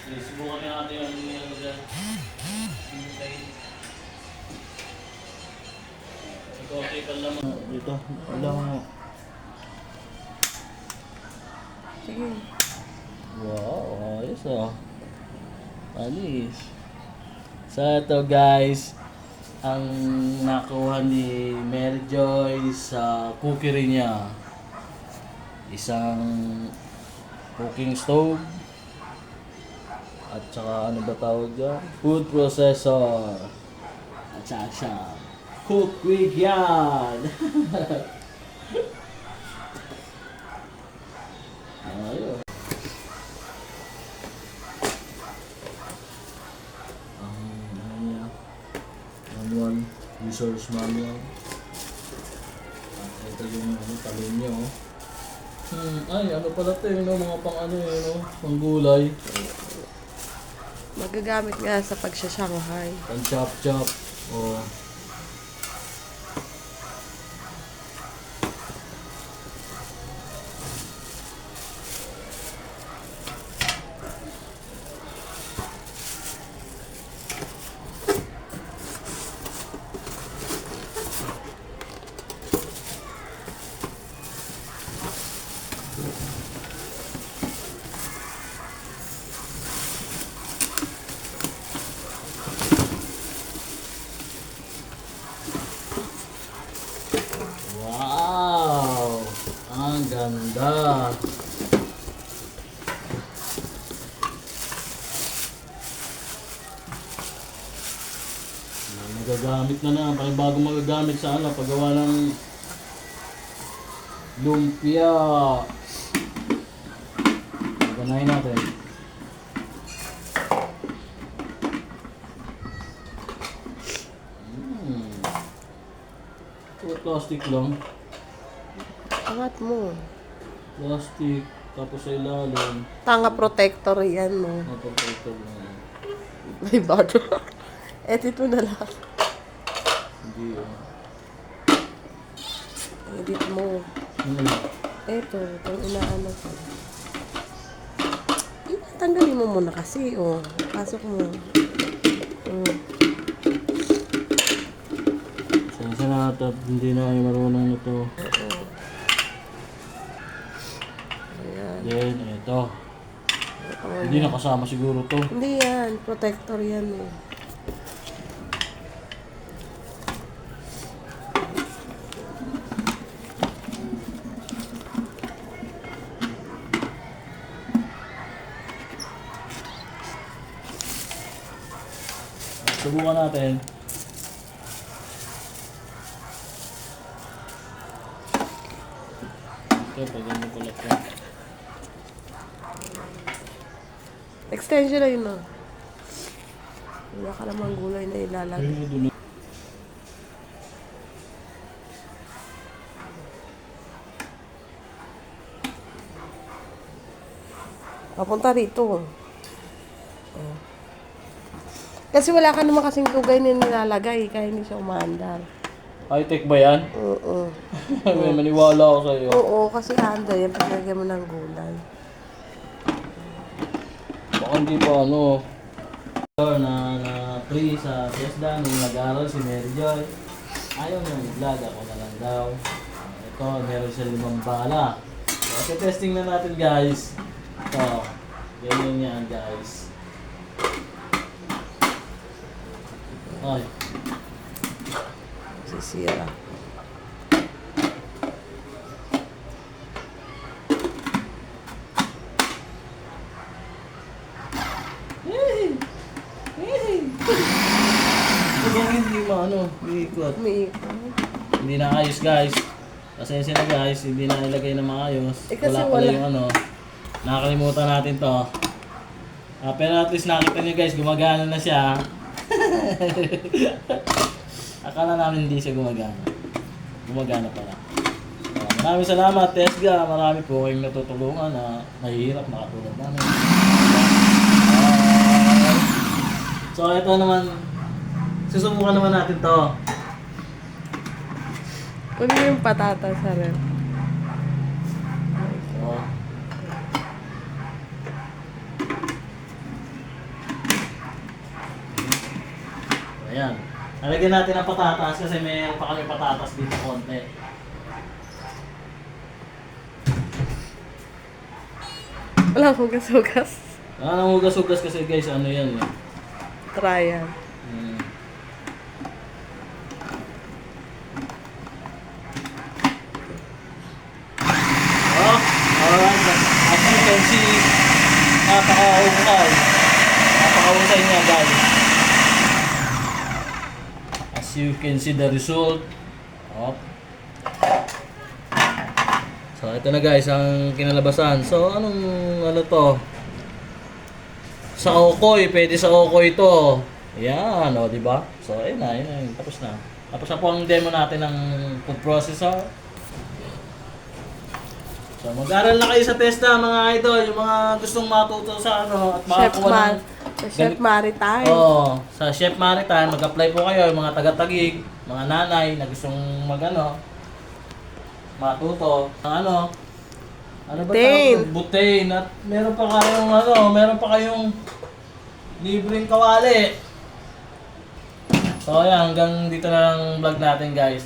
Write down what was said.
Subukan natin yung ano dyan. Ikaw, okay lang. Dito, alam mo. Sige. Wow, ayos ah. Alis. So ito guys, ang nakuha ni Mary Joy sa cookery niya. Isang cooking stove. At saka ano ba tawag dyan? Food processor. At saka siya. Cook with yan! Ayun. Ano niya? Manual. Resource manual. At ito yung talon niya oh. Ay, ano pala ito no? Mga pang ano no? Pang gulay. Magagamit nga sa pagsya-Shanghai. Pang chop-chop. Oh. Wow! Ang ganda! Magagamit na panibagong magagamit sa ano, paggawa ng lumpia. Ganahin natin. Ito plastic lang. Angat mo. Plastic, tapos sa ilalim. Tanga protector yan mo. Ito lang. May bago. Dito na lang. Hindi oh. Edit mo. Itong inaano ko. Tanggalin mo muna kasi, oh. Pasok mo. Sensya na ito, hindi na kayo marunong ito. Ayan. Then, ito. Hindi na kasama siguro to. Hindi yan. Protector yan, eh. Subukan natin. Ito, paganda pala ito. Extension na yun, oh. Wala ka namang gulay na ilalagay. Ayun, dun. Papunta rito. Oh. Kasi wala ka naman kasing tugay na nilalagay, kaya hindi siya umaandar. High-tech ba yan? Oo. May maniwala ako sa'yo. Oo, kasi andar yan, paglagyan mo ng gulay. Baka hindi pa ano. Na free sa TESDA, nung nag-aaral si Mary Joy. Ayaw mo mag-vlog, ako na lang daw. Ito, meron siya 5 bala. So, testing na natin guys. Ito, ganyan yan guys. Ay, Sisira. hindi maano, iikot. May Hindi na ayos guys. Pasensya na guys, hindi na ilagay na maayos. kasi Wala pala wala. yung ano. Nakakalimutan natin to. Pero at least nakita nyo guys, gumagana na siya. Akala namin hindi siya gumagana. Gumagana pala. Maraming salamat, Tesga. Marami po kayong natutulungan na mahihirap makatulad namin. So ito naman, susubukan naman natin to. kunin mo yung patatas, Harel. So, Ayan. Nalagyan natin ng patatas kasi mayroon pa kami patatas dito konti. Wala akong gasugas. Nang hugas-hugas kasi guys, ano yan eh. Try yan. Hmm. Oh, alright. As you can see, napaka-hukay. Napaka-hukay niya guys. As you can see the result. Oh. So ito na guys ang kinalabasan. So anong ano to? Sa okoy, pwede sa okoy ito. Yan, o di ba? So ayun na, tapos na. Tapos na po ang demo natin ng food processor. So mag-aral na kayo sa TESDA mga idol, yung mga gustong matuto sa ano at makakuha ng Chef Maritime. oh, sa Chef Maritime, mag-apply po kayo, yung mga taga-tagig, mga nanay na gustong mag-ano, matuto. Ano ba Butane. tawag? Butane. At meron pa kayong meron pa kayong libreng kawali. So ayan, hanggang dito na lang vlog natin guys.